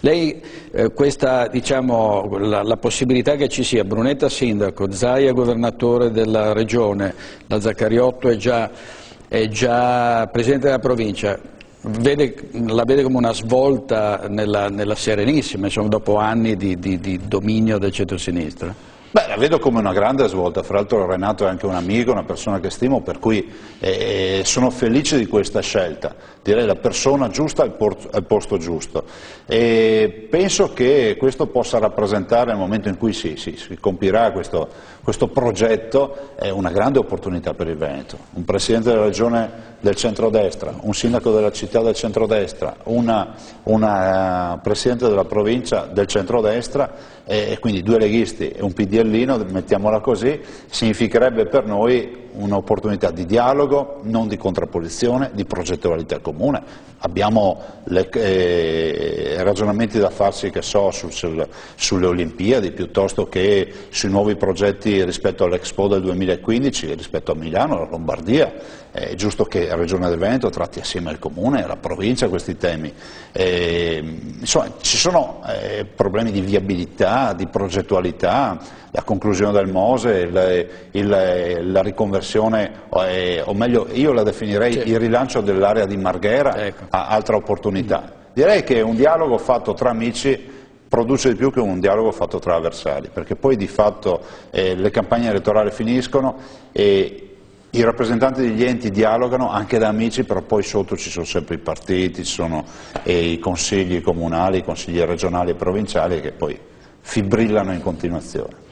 Lei questa, diciamo, la possibilità che ci sia Brunetta sindaco, Zaia governatore della regione, la Zaccariotto è già presidente della provincia, la vede come una svolta nella Serenissima, insomma, dopo anni di dominio del centro-sinistra? Beh, la vedo come una grande svolta, fra l'altro Renato è anche un amico, una persona che stimo, per cui sono felice di questa scelta, direi la persona giusta al posto giusto, e penso che questo possa rappresentare nel momento in cui si compirà questo progetto una grande opportunità per il Veneto, un Presidente della Regione del centrodestra, un Sindaco della città del centrodestra, una Presidente della provincia del centrodestra, e quindi due leghisti e un PDLino, mettiamola così, significherebbe per noi un'opportunità di dialogo, non di contrapposizione, di progettualità comune. Abbiamo ragionamenti da farsi, che so, sulle Olimpiadi, piuttosto che sui nuovi progetti rispetto all'Expo del 2015, rispetto a Milano, alla Lombardia. È giusto che la Regione del Veneto tratti assieme al Comune e alla Provincia questi temi. Insomma, ci sono problemi di viabilità, di progettualità, la conclusione del Mose, la riconversione, o meglio io la definirei il rilancio dell'area di Marghera, ecco, a altra opportunità. Direi che un dialogo fatto tra amici produce di più che un dialogo fatto tra avversari, perché poi di fatto le campagne elettorali finiscono e i rappresentanti degli enti dialogano anche da amici, però poi sotto ci sono sempre i partiti, ci sono i consigli comunali, i consigli regionali e provinciali che poi fibrillano in continuazione.